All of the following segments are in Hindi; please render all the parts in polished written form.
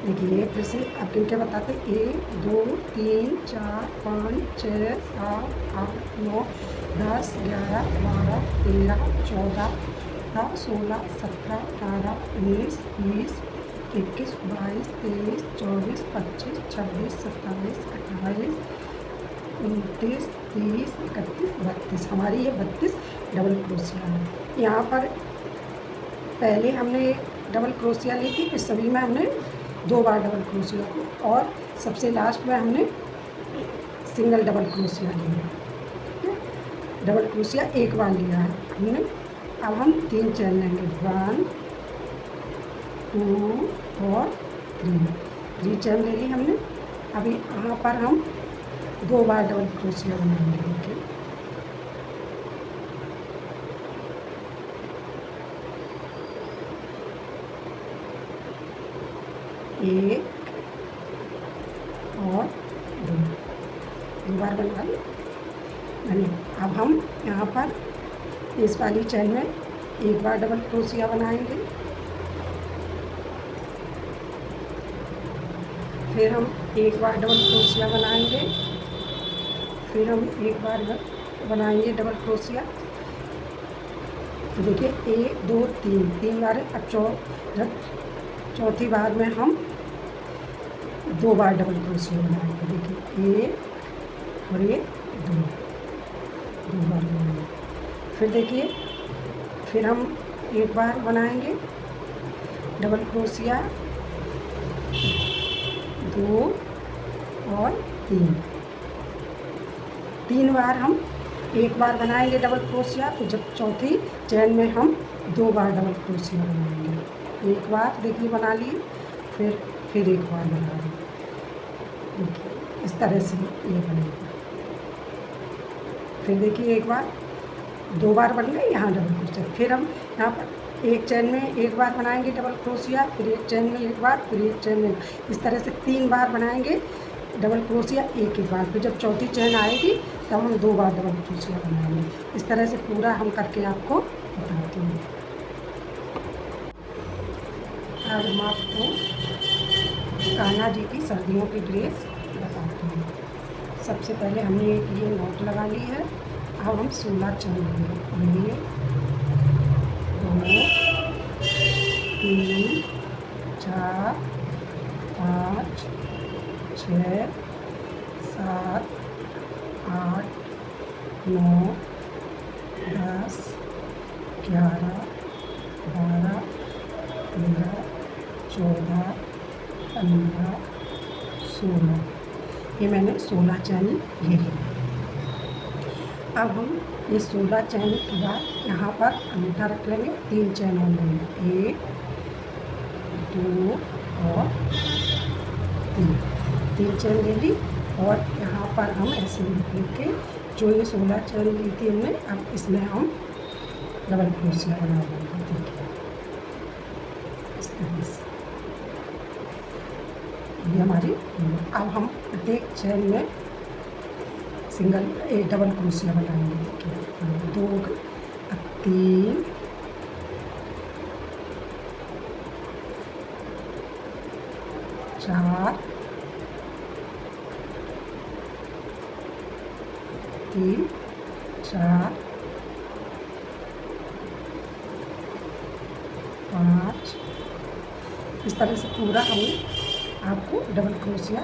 देखिए फिर से आप गिन के बताते 1 2 3 4 5 6 7 8 9 10 11 12 13 14 16 17 18 19 20 21 22 23 24 25 26 27 28 29 30 31 32 हमारी ये 32 डबल क्रोशिया है। यहाँ पर पहले हमने डबल क्रोशिया ली थी, फिर सभी में हमने 2 बार डबल क्रोशिया की और सबसे लास्ट में हमने सिंगल डबल क्रोशिया लिया। ठीक है, डबल क्रोशिया एक बार लिया है हमने। अब हम 3 चैन लेंगे 1 2 और 3 चैन ले ली हमने। अभी यहाँ पर हम 2 बार डबल क्रोशिया बनाएंगे। देखिए एक और 2 बार बना ली मैंने। अब हम यहाँ पर इस वाली चैन में एक बार डबल क्रोशिया बनाएंगे, फिर हम एक बार डबल क्रोशिया बनाएंगे, फिर हम एक बार बनाएंगे डबल क्रोशिया। तो देखिए 1 2 3 बार। अब चौथी बार में हम 2 बार डबल क्रोशिया बनाएंगे। देखिए 1 और 1 2 बार बनाएंगे। फिर देखिए फिर हम एक बार बनाएंगे डबल क्रोशिया 2 और 3 बार हम एक बार बनाएंगे डबल क्रोशिया। तो जब चौथी चैन में हम 2 बार डबल क्रोशिया बनाएंगे। एक बार देखिए बना लिए, फिर एक बार बना ली। देखिए इस तरह से ये बनेगा। फिर देखिए एक बार 2 बार बन गए यहाँ डबल क्रोशिया। फिर हम यहाँ पर एक चैन में एक बार बनाएंगे डबल क्रोशिया, फिर एक चैन में एक बार, फिर एक चैन में। इस तरह से 3 बार बनाएंगे डबल क्रोशिया एक बार। फिर जब चौथी चैन आएगी तब हम 2 बार डबल क्रोशिया बनाएंगे। इस तरह से पूरा हम करके आपको बताती हूँ। आज हम आपको कान्हा जी की सर्दियों की ड्रेस बताती हूँ। सबसे पहले हमने एक ये नोट लगा ली है। अब हम 16 चैन लेंगे। 1 2 3 4 5 6 7 8 9 10 11 12 13 14 15 16। ये मैंने 16 चैन ले ली। अब हम ये 16 चैन के बाद यहाँ पर अंगूठा रख लेंगे। 3 चैन और लेंगे, 1 2 और 3 चैन ले ली। और यहाँ पर हम ऐसे लेके जो ये 16 चैन ली थी हमने, अब इसमें हम डबल क्रोशिया बना लेंगे। देखिए इस तरह से ये हमारी। अब हम प्रत्येक चैन में एक डबल क्रोशिया बनाएंगे। देखिए 2 3 4 3 4 5। इस तरह से पूरा हम आपको डबल क्रोशिया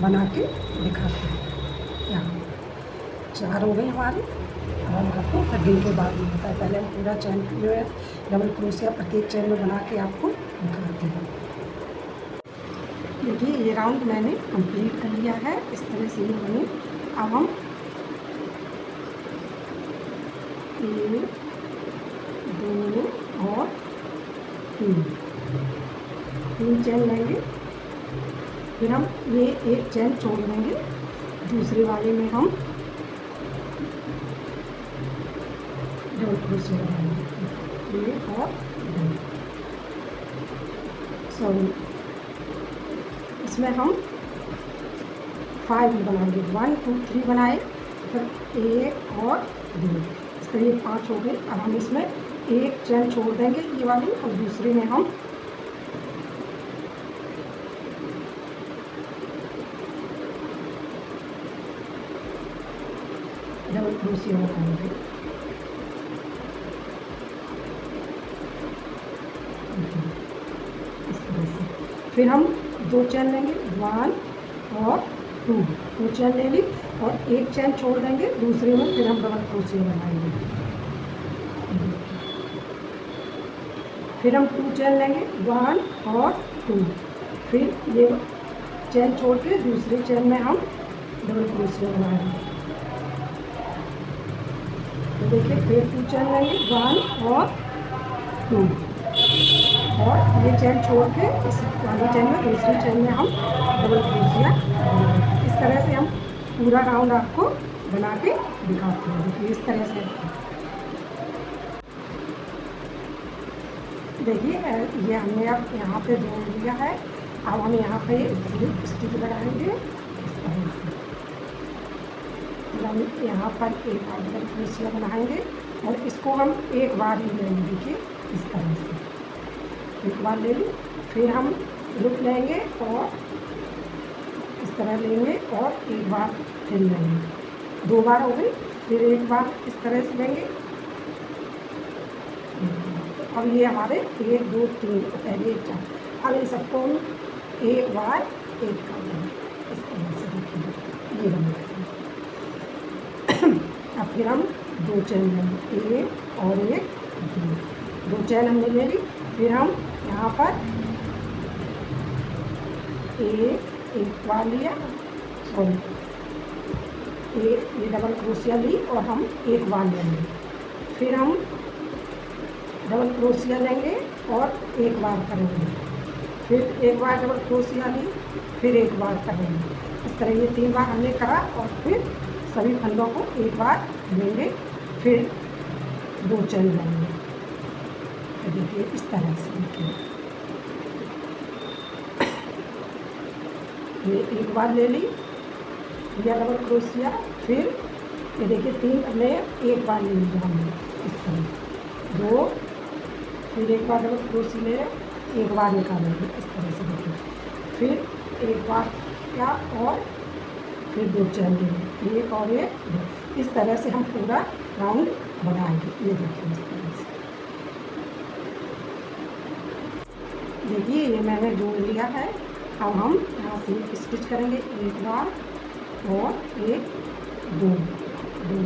बना के दिखाते हैं। यहाँ 4 हो गए हमारे। अब हम आपको कटिंग के बाद में बताएं। पहले हम पूरा चैन जो है डबल क्रोशिया प्रत्येक चैन में बना के आपको दिखाते हैं। देखिए ये राउंड मैंने कंप्लीट कर लिया है। इस तरह से ये बने। अब हम 1 2 और 3 चैन लेंगे। फिर हम ये एक चैन छोड़ देंगे। दूसरे वाले में हम डबल क्रोशिया लगाएंगे। 1 और 2। सॉरी, इसमें हम 5 बनाएंगे। 1 2 3 बनाए, फिर 1 और 2। इस तरह 5 हो गए। अब हम इसमें एक चैन छोड़ देंगे ये वाली, और दूसरे में हम डबल क्रोशिया लगाएंगे। इस तरह से फिर हम 2 चैन लेंगे, 1 और 2 चैन लेंगे और एक चैन छोड़ देंगे, दूसरे में फिर हम डबल क्रोशिया बनाएंगे। फिर हम 2 चैन लेंगे, 1 और 2, फिर ये चैन छोड़ के दूसरे चैन में हम डबल क्रोशिया बनाएंगे। तो देखिए फिर 2 चैन लेंगे, 1 और 2 और ये चैन छोड़ के इस वाली चैन में दूसरी चैन में हम डबल क्रोशिया बनाएंगे। इस तरह से हम पूरा राउंड आपको बना के दिखाते हैं। देखिए इस तरह से देखिए ये हमने अब यहाँ पे जोड़ दिया है। अब हम यहाँ पे स्टिच लगाएंगे इस तरह से। हम यहाँ पर एक डबल क्रोशिया बनाएंगे और इसको हम एक बार ही लेंगे। देखिए इस तरह से एक बार ले ली, फिर हम रुक लेंगे और इस तरह लेंगे और एक बार फिर लेंगे। 2 बार हो गई, फिर एक बार इस तरह से लेंगे। अब ये हमारे 1 2 3 पहले 4, अब इन सबको हम एक बार एक कर देंगे इस तरह से। देखिए ये बनेगा। अब फिर हम 2 चैन लेंगे, 1 और 1 2 चैन हमने ले ली। फिर हम यहाँ पर एक बार लिया, सॉरी ये डबल क्रोशिया ली और हम एक बार लेंगे। फिर हम डबल क्रोशिया लेंगे और एक बार करेंगे, फिर एक बार डबल क्रोशिया ली, फिर एक बार करेंगे। इस तरह ये 3 बार हमने करा और फिर सभी फंदों को एक बार लेंगे, फिर 2 चैन लेंगे। तो देखिए इस तरह से देखिए ये एक बार ले ली या डबल क्रोशिया, फिर ये देखिए 3 हमने एक बार ले लिया हमने इस तरह 2, फिर एक बार डबल क्रोशिया ले एक बार निकालेंगे इस तरह से। देखिए फिर एक बार क्या और फिर 2 चैन लेंगे, 1 और 1 2। इस तरह से हम पूरा राउंड बनाएंगे। ये देखिए इस तरह से। देखिए ये मैंने जोड़ लिया है। अब हम यहाँ से स्टिच करेंगे, एक बार और 1 2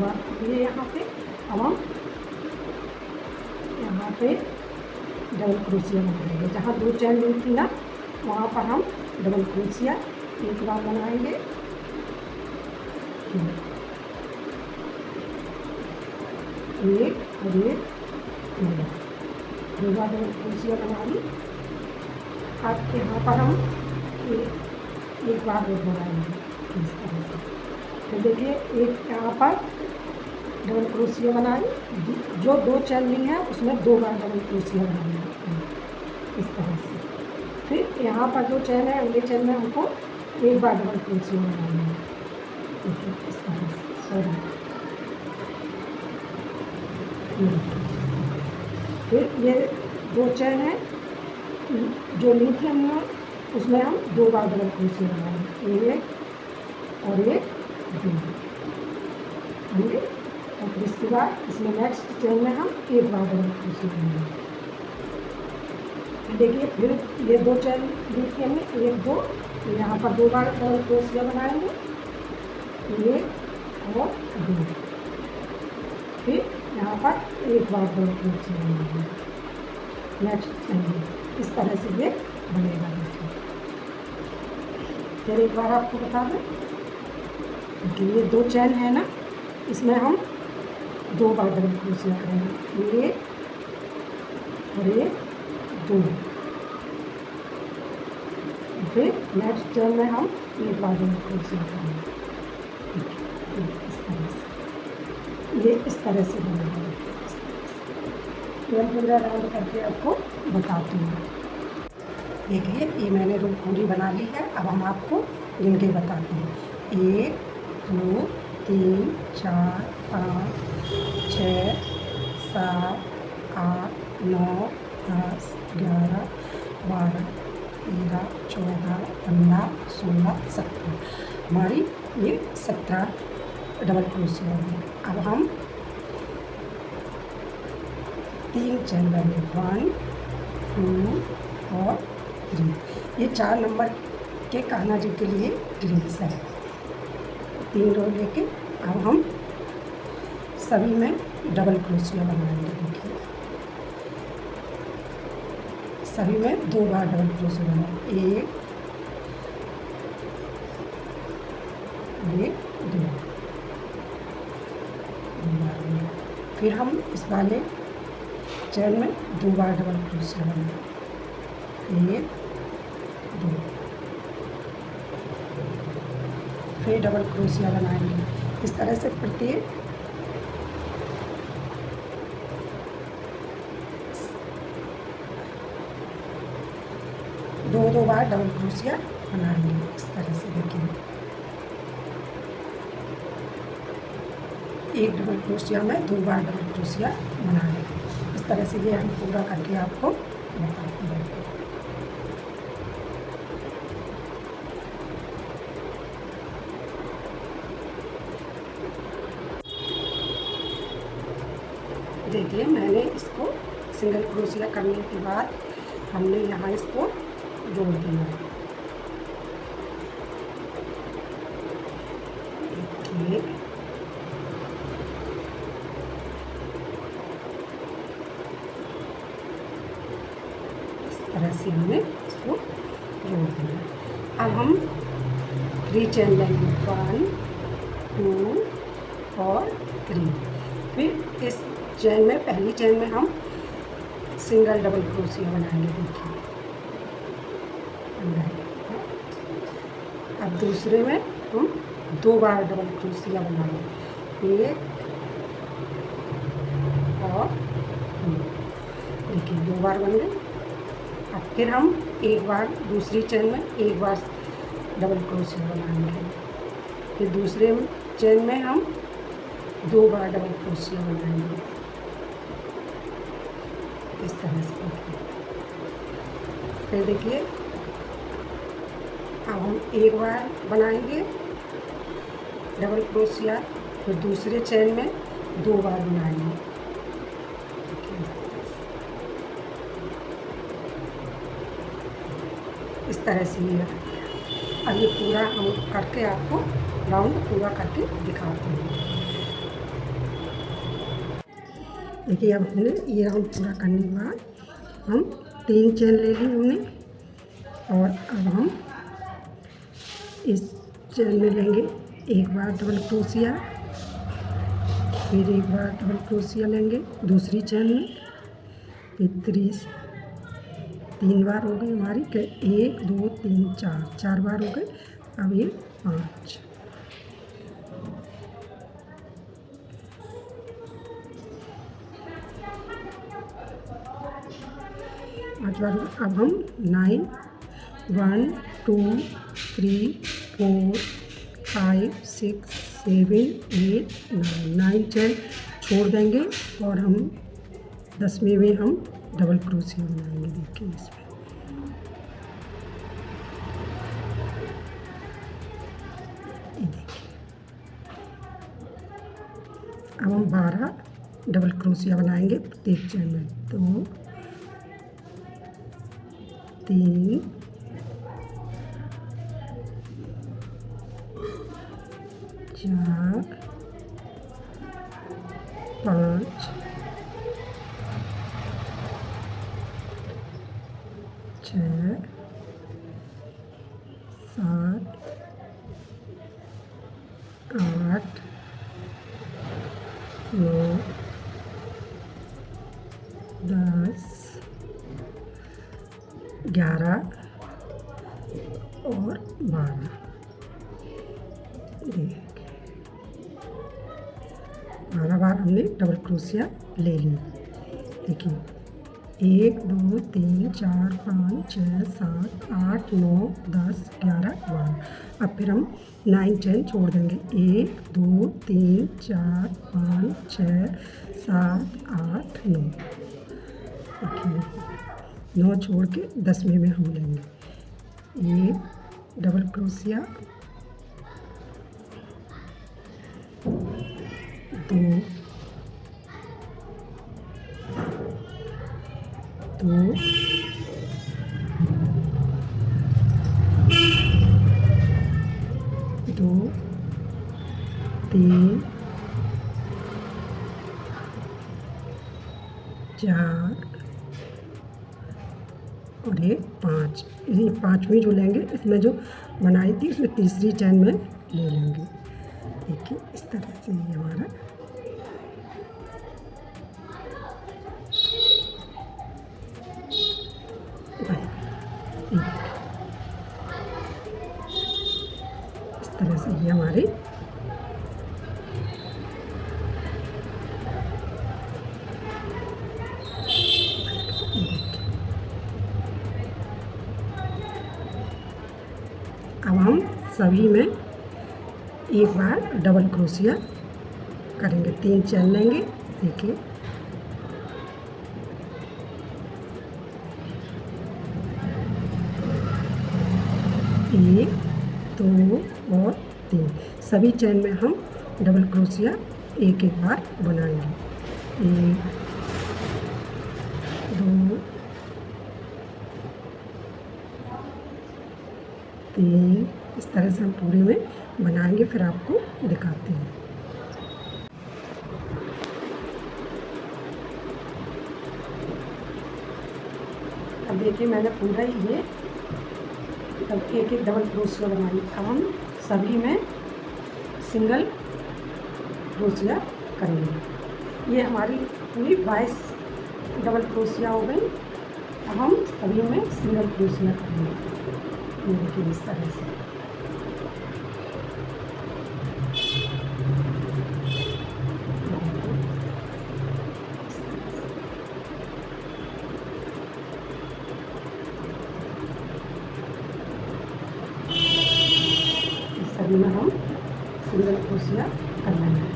बार ये यहाँ पे। अब हम यहाँ पे डबल क्रोशिया बनाएंगे, जहाँ 2 चैन ली थी ना वहाँ पर हम डबल क्रोशिया एक बार बनाएंगे। एक और 1 2 बार डबल क्रोशिया बना ली। अब यहाँ पर हम एक बार और बनाएंगे इस तरह से। तो देखिए एक यहाँ पर डबल क्रोशिया बनाई, जो 2 चैन ली है उसमें 2 बार डबल क्रोशिया बनाएंगे इस तरह से। फिर यहाँ पर जो चैन है अगले चैन में हमको एक बार डबल क्रोशिया बनानी है। देखिए इस तरह से, सॉरी फिर ये 2 चैन है जो ली थी हमने उसमें हम 2 बार डबल क्रोशिया बनाएंगे, 1 और 1 2 होंगे। और फिर इसके बाद इसमें नेक्स्ट चैन में हम एक बार डबल क्रोशिया बनाएंगे। देखिए फिर ये 2 चैन ली थी हमने 1 2, यहाँ पर 2 बार डबल क्रोशिया बनाएंगे, 1 और 2। फिर यहाँ पर एक बार डबल क्रोशिया बनाएंगे नेक्स्ट चैन में। इस तरह से ये बनेगा। देखिए फिर एक बार आपको बता दें कि ये 2 चैन है ना, इसमें हम 2 बार डबल क्रोशिया करेंगे, 1 और 1 2। फिर नेक्स्ट चैन में हम एक बार डबल क्रोशिया करेंगे इस तरह से। ये इस तरह से बनेगा। पूरा राउंड करके आपको बताती हूँ। देखिए ये मैंने रो पूरी बना ली है। अब हम आपको गिन के बताते हैं, 1 2 3 4 5 6 7 8 9 10 11 12 13 14 15 16 17। हमारी ये 17 डबल क्रोशिया हो गया। अब हम 3 चेन लेंगे, 1 2 और 3। ये 4 नंबर के कान्हा जी के लिए ड्रेस है। 3 रो लेके अब हम सभी में डबल क्रोशिया बनाएंगे। देखिए सभी में 2 बार डबल क्रोशिया बनाएंगे, 1 2 बार। फिर हम इस वाले चेन में 2 बार डबल क्रोशिया बनाएंगे, 1 2। फिर डबल क्रोशिया बनाएंगे। इस तरह से प्रत्येक दो बार डबल क्रोशिया बनाएंगे। इस तरह से देखिए, एक डबल क्रोशिया में 2 बार डबल क्रोशिया बनाएंगे। इस तरह से ये हम पूरा करके आपको बताते हैं। देखिए मैंने इसको सिंगल क्रोशिया करने के बाद हमने यहाँ इसको जोड़ दिया। देखिए इस तरह से हमने इसको जोड़ दिया। अब हम 3 चेन लेंगे, 1 2 और 3। फिर इस चेन में, पहली चेन में हम सिंगल डबल क्रोशिया बनाएंगे। देखिए अब दूसरे में हम 2 बार डबल क्रोशिया बनाएंगे, 1 और 2। देखिए 2 बार बन गए। अब फिर हम एक बार दूसरी चेन में 1 बार डबल क्रोशिया बनाएंगे। फिर दूसरे चेन में हम 2 बार डबल क्रोशिया बनाएंगे। इस तरह से देखिए। फिर देखिए अब हम एक बार बनाएंगे डबल क्रोशिया, फिर दूसरे चेन में 2 बार बनाएंगे। इस तरह से ये अब ये पूरा हम करके आपको राउंड पूरा करके दिखाते हैं। देखिए अब हमने ये राउंड पूरा करने के बाद हम 3 चेन ले ली हमने, और अब हम इस चेन में लेंगे 1 बार डबल क्रोशिया, फिर 1 बार डबल क्रोशिया लेंगे दूसरी चेन में, फिर 3 बार हो गई हमारी, 1 2 3 4 बार हो गए। अब ये 5 बार। अब हम 9 1 2 3 4 5 6 7 8 9 चेन छोड़ देंगे, और हम 10वें में हम डबल क्रोशिया बनाएंगे। देखिए इसमें ये देखिए अब हम 12 डबल क्रोशिया बनाएंगे प्रत्येक चेन में, 2 3 4 5 6 7 8 9 10 11 और 12। देखिए 12 बार हमने डबल क्रोशिया ले ली। देखिए 1 2 3 4 5 6 7 8 9 10 11 12। अब फिर हम 9 चेन छोड़ देंगे, 1 2 3 4 5 6 7 8 9। देखिए 9 छोड़ के 10वें में हम लेंगे 1 डबल क्रोशिया, 2 2 2 3 4 और ये 5। ये 5वीं जो लेंगे, इसमें जो बनाई थी उसमें तीसरी चैन में ले लेंगे। देखिए इस तरह से ये हमारा इस तरह से ये हमारी अब हम सभी में एक बार डबल क्रोशिया करेंगे। 3 चैन लेंगे। देखिए एक, 2 और 3 सभी चैन में हम डबल क्रोशिया एक एक बार बनाएंगे। 1 2 3 इस तरह से हम पूरे में बनाएंगे, फिर आपको दिखाते हैं। अब देखिए मैंने पूरा ये तब एक एक डबल क्रोशिया बनाई। अब हम सभी में सिंगल क्रोशिया करेंगे। ये हमारी पूरी 22 डबल क्रोशिया हो गई। अब हम सभी में सिंगल क्रोशिया करेंगे। ये देखिए इस तरह से। सभी में हम सिंगल क्रोशिया कर लेंगे।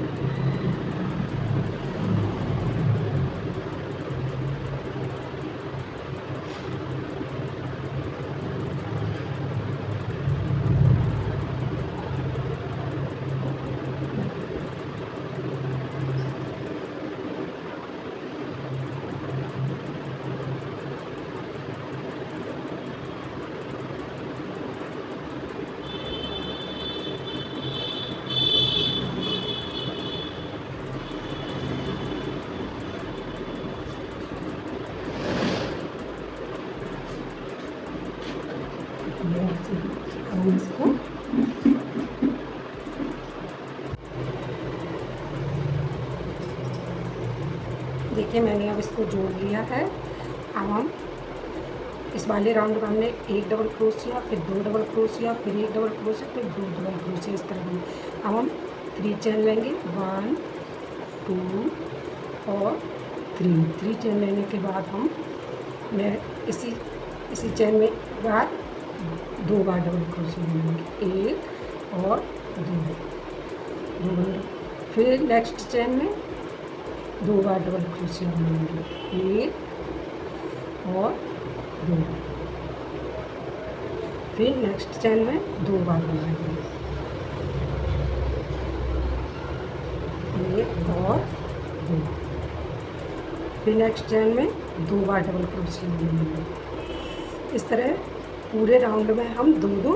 अब इसको देखिए मैंने अब इसको जोड़ लिया है। अब हम इस वाले राउंड में हमने एक डबल क्रोशिया, फिर 2 डबल क्रोशिया, फिर एक डबल क्रोशिया, फिर 2 डबल क्रोशिया, इस तरह हम अब हम 3 चैन लेंगे। 1 2 और 3 चैन लेने के बाद मैं इसी चैन में बाद 2 बार डबल क्रोशिया लेंगे। 1 और 2 बार। फिर नेक्स्ट चैन में 2 बार डबल क्रोशिया लेंगे। 1 और 2। फिर नेक्स्ट चैन में 2 बार बनाएंगे। 1 और 2। फिर नेक्स्ट चैन में 2 बार डबल क्रोशिया लेंगे। इस तरह पूरे राउंड में हम 2-2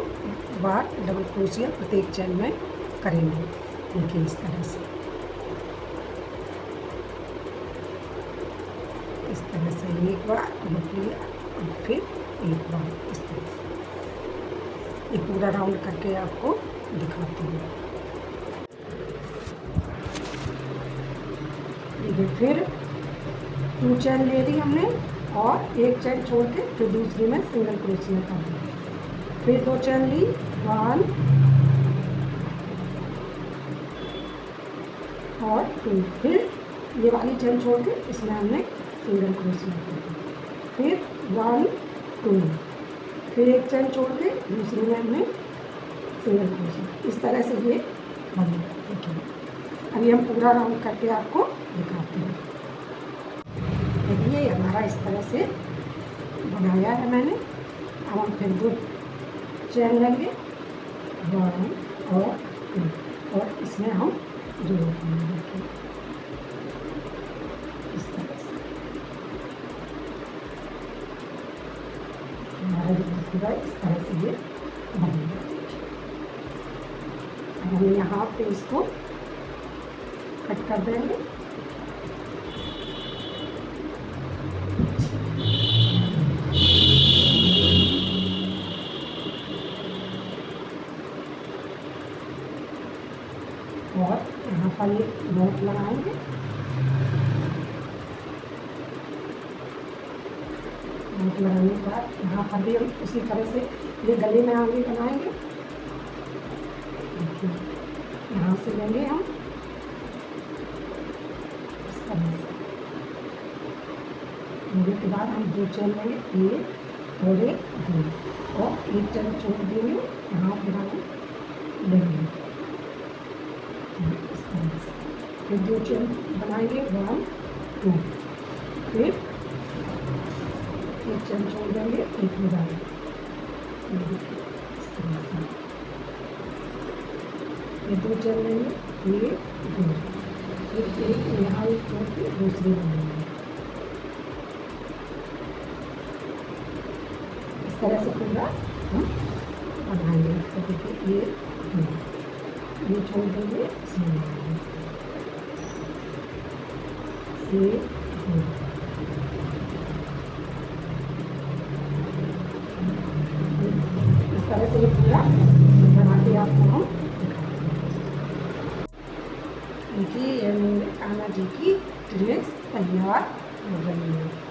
बार डबल क्रोशिया प्रत्येक चैन में करेंगे। देखिए इस तरह से एक बार और फिर एक बार इस तरह से ये पूरा राउंड करके आपको दिखाती हूँ। ये फिर 2 चैन ले ली हमने और एक चैन छोड़ के फिर दूसरी में सिंगल क्रोशिया कर दी। फिर 2 चैन ली, 1 और 2। फिर ये वाली चैन छोड़ के इसमें हमने सिंगल क्रोशिया कर दी। फिर 1 2। फिर एक चैन छोड़ के दूसरी में हमने सिंगल क्रोशिया। इस तरह से ये बन गया। देखिए अभी हम पूरा राउंड करके आपको दिखाते हैं। देखिए हमारा इस तरह से बनाया है मैंने। अब हम फिर 2 चैन लेंगे, 1 और 2 और इसमें हम जोड़ना है। देखिए इस तरह से हमारा जो पूरा इस तरह से ये बनेगा। अब हम यहाँ पे इसको कट कर देंगे। और यहाँ पर ये नोट लगाएंगे। नोट लगाने के बाद यहाँ पर भी हम उसी तरह से ये गले में आगे बनाएंगे। देखिए यहाँ से लेंगे हम इस तरह से। लेने के बाद हम 2 चैन लेंगे, 1 और 1 2 और 1 चैन छोड़ देंगे। यहाँ पर हम लेंगे इस तरह से। फिर 2 चैन बनाएंगे 1 2, फिर 1 चैन छोड़ देंगे, 1 लगाएंगे इस तरह से। ये 2 चैन लेंगे, 1 2, फिर 1 यहाँ छोड़ के दूसरी बनाएंगे। इस तरह से पूरा हम बनाएंगे। तो देखिए ये छोड़ देंगे, इसमें लगाएंगे 1 2। इस तरह से ये पूरा बना के आपको हम देखिए ये मेरे कान्हा जी की ड्रेस तैयार हो गई है।